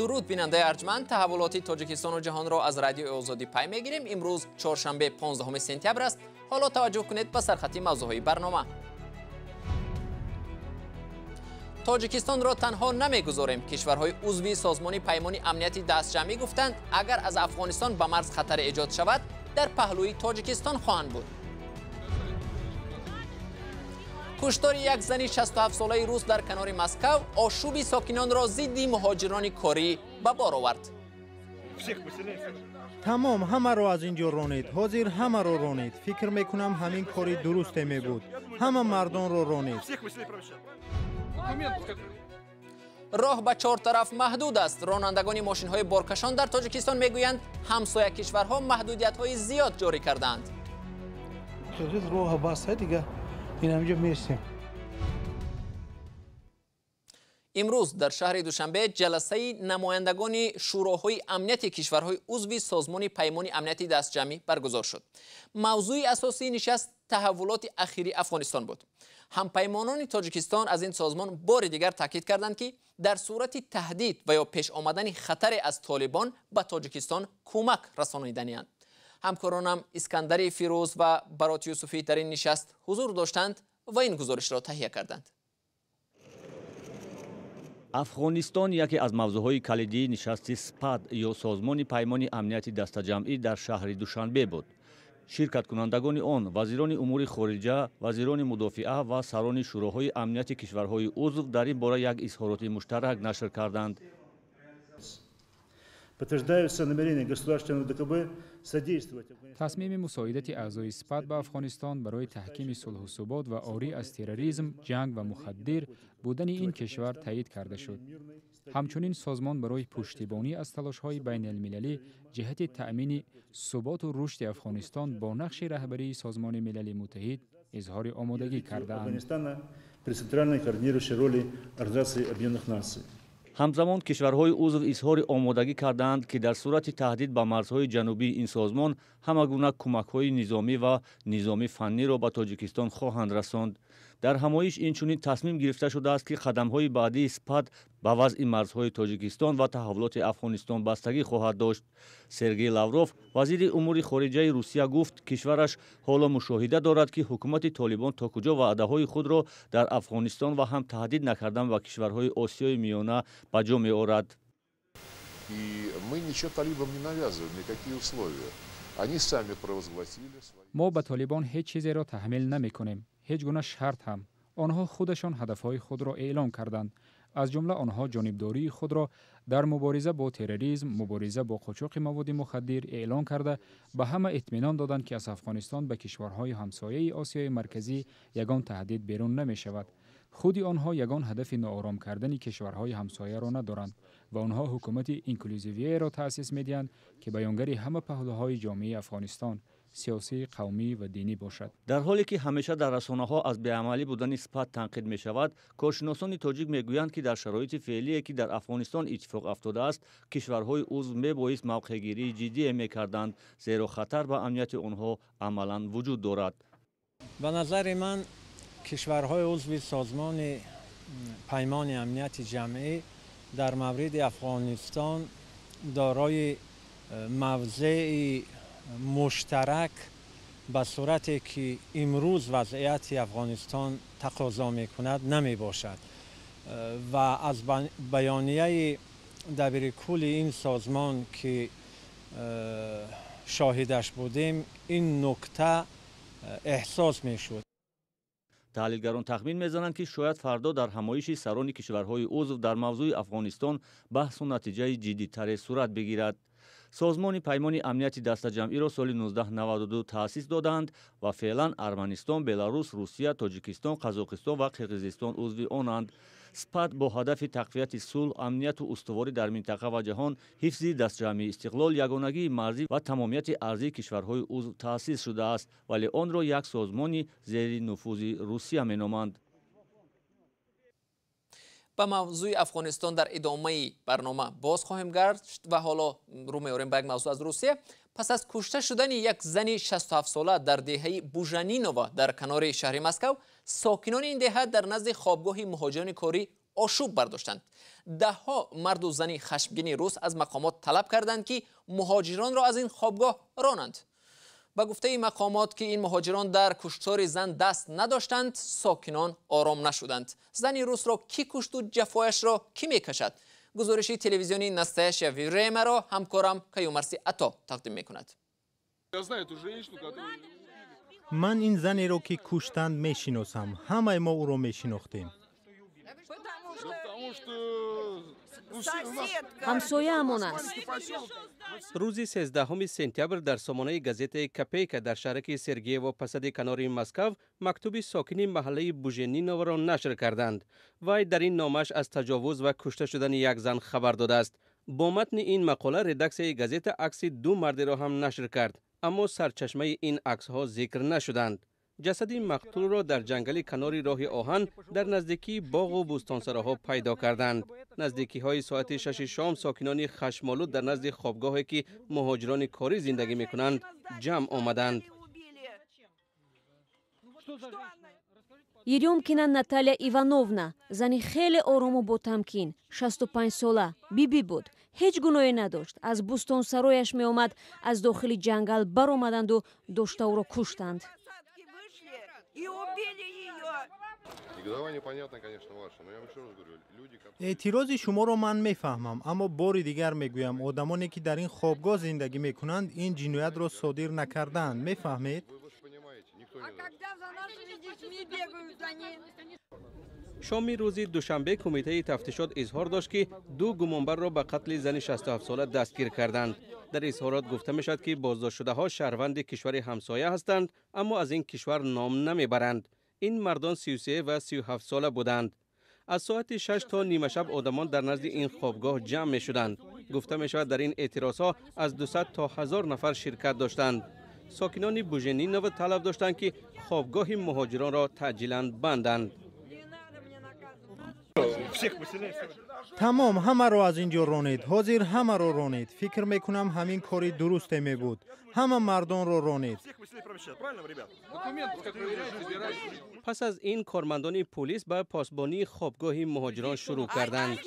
درود بیننده ارجمند، تحولاتی تاجیکستان و جهان را از رادیو آزادی پی میگیریم. امروز چهارشنبه 15 سپتامبر است. حالا توجه کنید به سرخط موضوعهای برنامه. تاجیکستان را تنها نمیگذاریم. کشورهای عضو سازمان پیمان امنیتی دستجمعی گفتند اگر از افغانستان به مرز خطر ایجاد شود در پهلوی تاجیکستان خواهند بود. کشتار یک زن 67 ساله روس در کنار مسکو آشوب ساکنان را ضد مهاجران کاری به بار آورد. تمام همه را از اینجا رانید، حاضر همه را رانید. فکر میکنم همین کاری درست می بود. همه مردان را رانید. راه به چهار طرف محدود است. رانندگان ماشین های بارکشان در تاجیکستان میگویند همسایه کشورها محدودیت های زیاد جاری کردند. راه بسته دیگه. این همینجا میرسیم. امروز در شهر دوشنبه جلسه نمایندگان شوراهای امنیتی کشورهای عضو سازمان پیمان امنیتی دستجمعی برگزار شد. موضوع اساسی نشست تحولات اخیری افغانستان بود. همپیمانان تاجیکستان از این سازمان بار دیگر تاکید کردند که در صورت تهدید و یا پیش آمدن خطر از طالبان به تاجیکستان کمک رسانیدنی‌اند. همکارانم اسکندر فیروز و برات یوسفی در این نشست حضور داشتند و این گزارش را تهیه کردند. افغانستان یکی از موضوعهای کلیدی نشست سپاد یا سازمان پیمان امنیتی دستجمعی در شهر دوشنبه بود. شرکت کنندگان آن وزیران امور خارجه، وزیران مدافعه و سران شوراهای امنیتی کشورهای عضو در این باره یک اظهارات مشترک نشر کردند. تصمیم مساعدت اعضای سپاد به افغانستان برای تحکیم صلح و ثبات و عاری از تروریسم، جنگ و مخدر بودن این کشور تایید کرده شد. همچنین سازمان برای پشتیبانی از تلاش‌های بین المللی جهت تأمین ثبات و رشد افغانستان با نقش رهبری سازمان ملل متحد اظهار آمادگی کرده‌اند. همزمان کشورهای عضو اظهار آمادگی کردند که در صورت تهدید به مرزهای جنوبی این سازمان همگونه کمک‌های نظامی و نظامی فنی را به تاجیکستان خواهند رساند. در همایش اینچنین تصمیم گرفته شده است که قدم‌های بعدی سپاد به وضع مرزهای تاجیکستان و تحولات افغانستان بستگی خواهد داشت. سرگئی لاوروف وزیر امور خارجه روسیه گفت کشورش حالا مشاهده دارد که حکومت طالبان تا کجا وعده‌های خود را در افغانستان و هم تهدید نکردن و کشورهای آسیای میانه به جا می‌آورد. ما به طالبان هیچ چیزی را تحمیل نمی‌کنیم. هیچ گونه شرط هم. آنها خودشان هدفهای خود را اعلام کردند. از جمله آنها جانبداری خود را در مبارزه با تروریسم، مبارزه با قاچاق مواد مخدر اعلام کرده به همه اطمینان دادند که از افغانستان به کشورهای همسایه آسیای مرکزی یگان تهدید بیرون نمی شود. خودی آنها یگان هدف ناآرام کردن کشورهای همسایه را ندارند و آنها حکومت اینکلوزیویه را تأسیس می‌دهند که بیانگر همه پهلوهای جامعه افغانستان سیاسی، قومی و دینی باشد. در حالی که همیشه در رسانه‌ها از بی‌عملی بودن سپاد تنقید می‌شود، کارشناسان تاجیک می‌گویند که در شرایط فعلی که در افغانستان اتفاق افتاده است، کشورهای عضو می‌بایست موقع‌گیری جدی می‌کردند، زیرا خطر به امنیت آنها عملاً وجود دارد. به نظر من کشورهای عضو سازمان پیمان امنیت جمعی در مورد افغانستان دارای موضع مشترک به صورتی که امروز وضعیت افغانستان تقاضا می‌کند نمی باشد و از بیانیه دبیرکل این سازمان که شاهدش بودیم این نکته احساس می‌شد. تحلیلگران تخمین می‌زنند که شاید فردا در همایش سران کشورهای عضو در موضوع افغانستان بحث و نتیجه جدی‌تر صورت بگیرد. سازمان پیمان امنیتی دستجمعی را سال 1992 تأسیس دادند و فعلا ارمنستان، بلاروس، روسیه، تاجیکستان، قزاقستان و قرقیزستان عضو آنند. سپاد با هدف تقویت صلح، امنیت و استواری در منطقه و جهان، حفظ دستجمعی، استقلال، یگانگی مرزی و تمامیت ارضی کشورهای عضو تأسیس شده است، ولی آن را یک سازمان زیر نفوذ روسیه مینامند. به موضوع افغانستان در ادامه برنامه باز خواهیم گشت و حالا رو می‌آوریم به یک موضوع از روسیه. پس از کشته شدن یک زن 67 ساله در دهه بوژانینووا در کنار شهر مسکو، ساکنان این دهه در نزد خوابگاه مهاجران کاری آشوب برداشتند. دهها مرد و زنی خشمگین روس از مقامات طلب کردند که مهاجران را از این خوابگاه رانند. با گفته مقامات که این مهاجران در کشتار زن دست نداشتند، ساکنان آرام نشدند. زنی روس را کی کشت و جفایش را کی میکشد؟ گزارشی تلویزیونی نستایش ویرما را همکارم کیومرسی عطا تقدیم میکند. من این زنی را که کشتند میشناسم. همه ما او را میشناختیم. همسایه همون است. روز 13 سپتامبر در سامانه گازت کپیک در شهرک سرگیو پسد کنار مسکو مکتوب ساکنی محله بوژنینو را نشر کردند. وی در این نامش از تجاوز و کشته شدن یک زن خبر داده است. با متن این مقاله ردکسیون گازت عکس دو مرد را هم نشر کرد، اما سرچشمه این عکس ها ذکر نشدند. جسد مقتول را در جنگل کنار راه آهن در نزدیکی باغ و بوستانسراها پیدا کردند. نزدیکی های ساعت 6 شام ساکنان خشمالود در نزد خوابگاهی که مهاجران کاری زندگی میکنند جمع آمدند. Еремкина Наталья Ивановна, зани хеле орому бо тамкин, 65 сола, биби буд. ҳеҷ гуноҳе надошт. Аз бӯстонсарояш меомад, аз дохили ҷангал баромаданду дошта ӯро куштанд. اعتراض شما را من میفهمم، اما بار دیگر میگویم آدمانی که در این خوابگاه زندگی میکنند این جنایت را صادر نکردند. میفهمید؟ شام روز دوشنبه کمیته تفتیشات اظهار داشت که دو گمانبر را به قتل زن 67 ساله دستگیر کردند. در اظهارات گفته می شد که بازداشت شده ها شهروند کشور همسایه هستند، اما از این کشور نام نمیبرند. این مردان 33 و 37 ساله بودند. از ساعت 6 تا نیمه شب آدمان در نزد این خوابگاه جمع می شدند. گفته می شود در این اعتراض ها از 200 تا 1000 نفر شرکت داشتند. ساکنان بوژنینو طلب داشتند که خوابگاه مهاجران را تعجیلاً بندند. تمام همه را از اینجا رانید. حاضر همه را رانید. فکر میکنم همین کاری درسته می بود. همه مردان را رانید. پس از این کارمندان پلیس به پاسبانی خوابگاه مهاجران شروع کردند.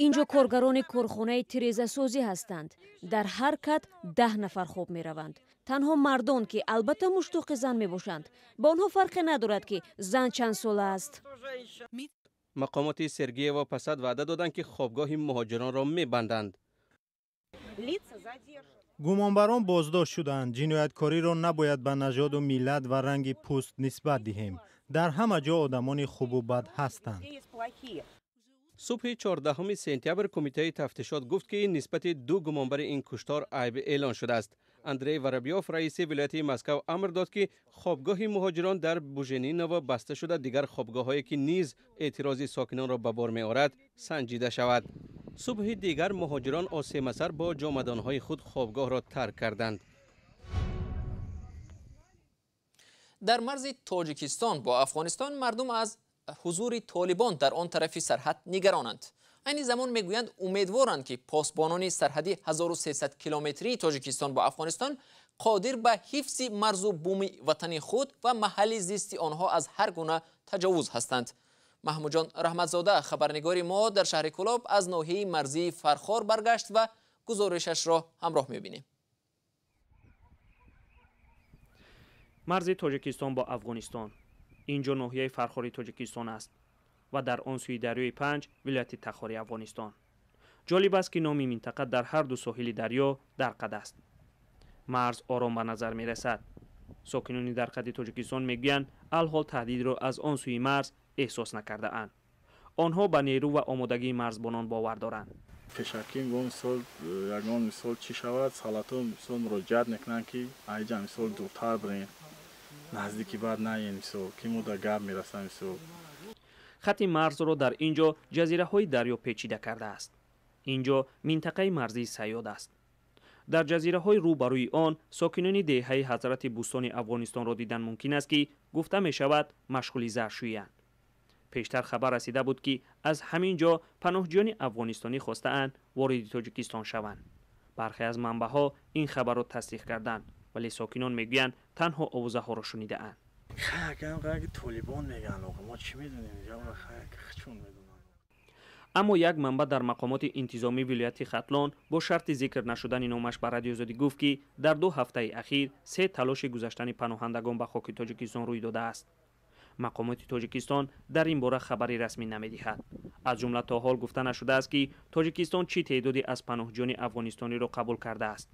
инҷо коргарони корхонаи тирезасозӣ ҳастанд. дар ҳар кат 10 нафар хоб мераванд. танҳо мардон ки албатта муштуқи зан мебошанд. ба онҳо фарқе надорад ки зан чанд сола аст. مقامات سرگیو پسد وعده دادند که خوابگاه مهاجران را میبندند. گمانبران بازداشت شدند. جنایتکاری را نباید به نژاد و ملت و رنگ پوست نسبت دهیم. در همه جا آدمان خوب و بد هستند. صبح 14 سپتامبر کمیته تفتیشات گفت که نسبت دو گمانبر این کشتار عیب اعلان شده است. اندری ورابیوف رئیس ولایت مسکو امر داد که خوابگاه مهاجران در بوژنینو بسته شده، دیگر خوابگاه‌هایی که نیز اعتراض ساکنان را به بار می‌آورد سنجیده شود. صبح دیگر مهاجران آسیمه سر با جامدان‌های خود خوابگاه را ترک کردند. در مرز تاجیکستان با افغانستان مردم از حضور طالبان در آن طرف سرحد نگرانند. این زمان میگویند امیدوارند که پاسبانان سرحدی 1300 کیلومتری تاجیکستان با افغانستان قادر به حفظ مرز و بوم وطن خود و محل زیست آنها از هر گونه تجاوز هستند. محمود جان رحمتزاده خبرنگار ما در شهر کلاب از ناحیه مرزی فرخار برگشت و گزارشش را همراه میبینیم. مرز تاجیکستان با افغانستان، اینجا ناحیه فرخاری تاجیکستان است و در آن سوی دریای پنج ولایت تخاری افغانستان. جالب است که نام منطقه در هر دو ساحل دریا درقد است. مرز آرام به نظر می رسد. ساکنان درقد تاجیکستان میگویند الحال تهدید را از آن سوی مرز احساس نکرده اند. آنها به نیرو و آمادگی مرزبانان باور دارند. پشکی گون سال یگان مثال چی شود سالاتو مثال مراجعت نکنند که اینجا مثال دورتر برین نزدیکی بعد نه مثال که مو گرم میرسن مثال. خط مرز را در اینجا جزیره های دریا پیچیده کرده است. اینجا منطقه مرزی سیاد است. در جزیره های روبروی آن ساکنان دهه حضرت بوستان افغانستان را دیدن ممکن است که گفته می شود مشغول زرشویی اند. پیشتر خبر رسیده بود که از همین جا پناهجویان افغانستانی خواسته اند وارد تاجیکستان شوند. برخی از منبع ها این خبر را تصدیق کردند، ولی ساکنان میگویند تنها آوازه ها را شنیده اند. خیلی طالبان میگن ما چی میدونیم یا خیلی چون میدونن. اما یک منبع در مقامات انتظامی ولایت ختلان با شرط ذکر نشدن نامش به رادیو آزادی گفت که در 2 هفته اخیر 3 تلاش گذشتن پناهندگان به خاک تاجیکستان روی داده است. مقامات تاجیکستان در این باره خبری رسمی نمی‌دهد. از جمله تا حال گفته نشده است که تاجیکستان چه تعدادی از پناهجویان افغانستانی را قبول کرده است.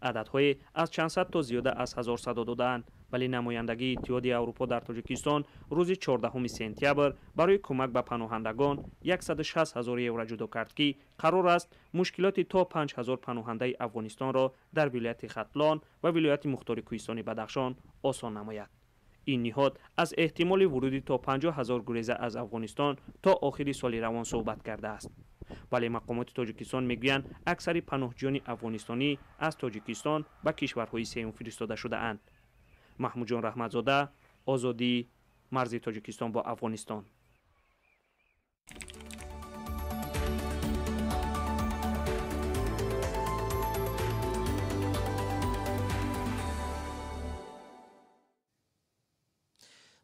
عددهای از چند صد تا زیاده از 1000 صدا دادند، ولی نمایندگی اتحادیه اروپا در تاجیکستان روز 14 سپتامبر برای کمک به پناهندگان 160,000 یورو جدا کرد که قرار است مشکلات تا 5000 پناهنده افغانستان را در ولایت ختلان و ولایت مختار کوهستانی بدخشان آسان نماید. این نهاد از احتمال ورود تا 50,000 گریزه از افغانستان تا آخر سال روان صحبت کرده است. ولی مقامات تاجیکستان میگویند اکثر پناهجویان افغانستانی از تاجیکستان به کشورهای سوم فرستاده شده اند. محمود جان رحمتزاده، آزادی، مرز تاجیکستان با افغانستان.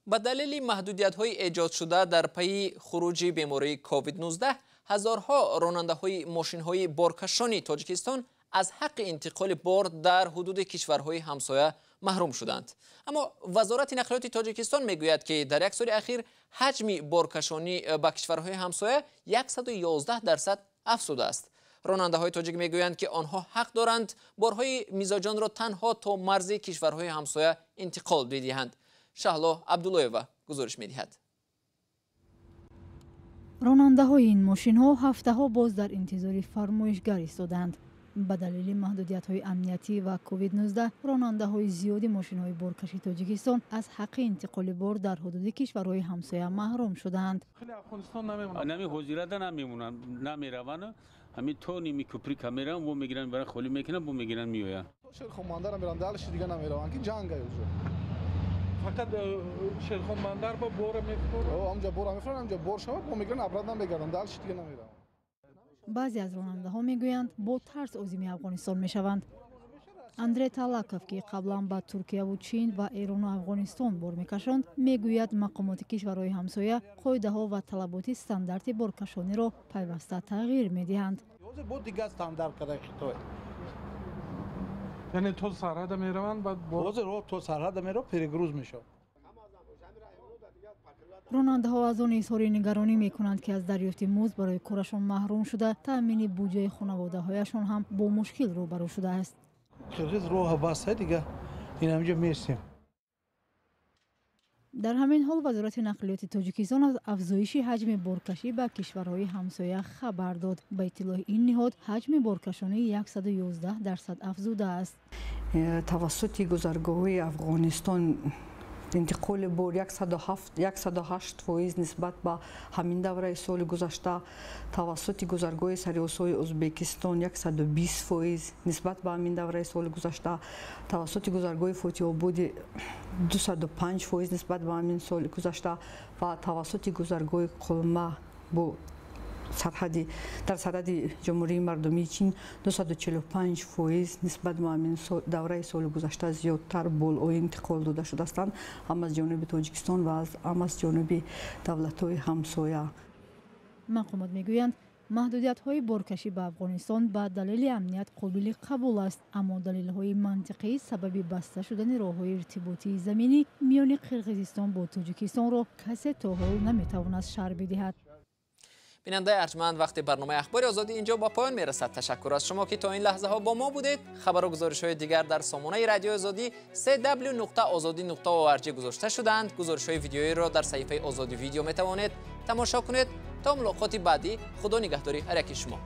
به دلیل محدودیت‌های ایجاد شده در پی خروج بیماری کووید 19 هزارها راننده‌های ماشین‌های بارکشانی تاجیکستان از حق انتقال بار در حدود کشورهای همسایه محروم شدند. اما وزارت نقلیات تاجیکستان میگوید که در یک سال اخیر حجم بارکشانی به کشورهای همسایه 111% افزوده است. راننده‌های تاجیک میگویند که آنها حق دارند بارهای میزاجان را تنها تا مرز کشورهای همسایه انتقال بدهند. شهلا عبداللهیوا گزارش می‌دهد. راننده‌های این ماشین‌ها هفته‌ها باز در انتظار فرمایشگر ایستادند. به دلیل محدودیت‌های امنیتی و کووید 19 راننده‌های زیادی ماشین‌های بارکشی تاجیکستان از حق انتقال بار در حدود کشورهای همسایه محروم شدند. خیلی افغانستان نمیمونن. نمی حضورت نمیمونن، نمیرون. همین تو نیمی کوپری کامیرن و میگیرن برای خالی میکنن و میگیرن میآین. شیرخان بندر میرن دلش دیگه نمیرون که جنگه اونجا. فقط شیرخان بندر با بور میفرن. اونجا بور میفرن، اونجا بور شود با میگن ابرد نمیگردن دلش دیگه نمیرون. بعضی از راننده‌ها میگویند با ترس عازم افغانستان میشوند. اندری تالاکوف که قبلا با ترکیه و چین و ایران و افغانستان بار میکشاند میگوید مقامات کشورهای همسایه قاعده‌ها و طلبات استاندارد بارکشانی را پیوسته تغییر میدهند. بود دیگه استاندارد کرده خطوه. یعنی تو سرحد میروند بعد باز رو تو سرحد میرو پیرگروز میشو. راننده‌ها از آن اظهار نگرانی می‌کنند که از دریافت مزد برای کارشان محروم شده، تأمین بودجه خانواده‌هایشان هم با مشکل روبرو شده است. قرغیز راه بسته دیگه این همینجا میرسیم. در همین حال وزارت نقلیات تاجیکستان از افزایش حجم بارکشی به کشورهای همسایه خبر داد. به اطلاع این نهاد حجم بارکشانی 111% افزوده است. توسط گذرگاه‌های افغانستان انتقال بار 108% نسبت به همین دوره سال گذشته، توسط گذرگاه سریاسای ازبکستان 120% نسبت به همین دوره سال گذشته، توسط گذرگاه فوتی آباد 205% نسبت به همین سال گذشته و توسط گذرگاه قلمه با در سرحد جمهوری مردمی چین 245% نسبت به همین دوره سال گذشته زیادتر بالا انتقال داده شده هستند، هم از جانب تاجیکستان و هم از جانب دولت‌های همسایه. مقامات میگویند محدودیت‌های بارکشی به افغانستان به دلیل امنیت قابل قبول است، اما دلیل‌های منطقی سبب بسته شدن راه‌های ارتباطی زمینی میان قرقیزستان با تاجیکستان را کسی تا حال نمی‌تواند شرح بدهد. بیننده ارجمند، وقتی برنامه اخبار آزادی اینجا با پایان میرسد. تشکر از شما که تا این لحظه ها با ما بودید. خبر و گزارش های دیگر در سامانه رادیو آزادی www.azadi.org گذاشته شدند. گزارش های ویدیویی را در صفحه آزادی ویدیو می توانید تماشا کنید. تا ملاقات بعدی، خدا نگهداری هر یک شما.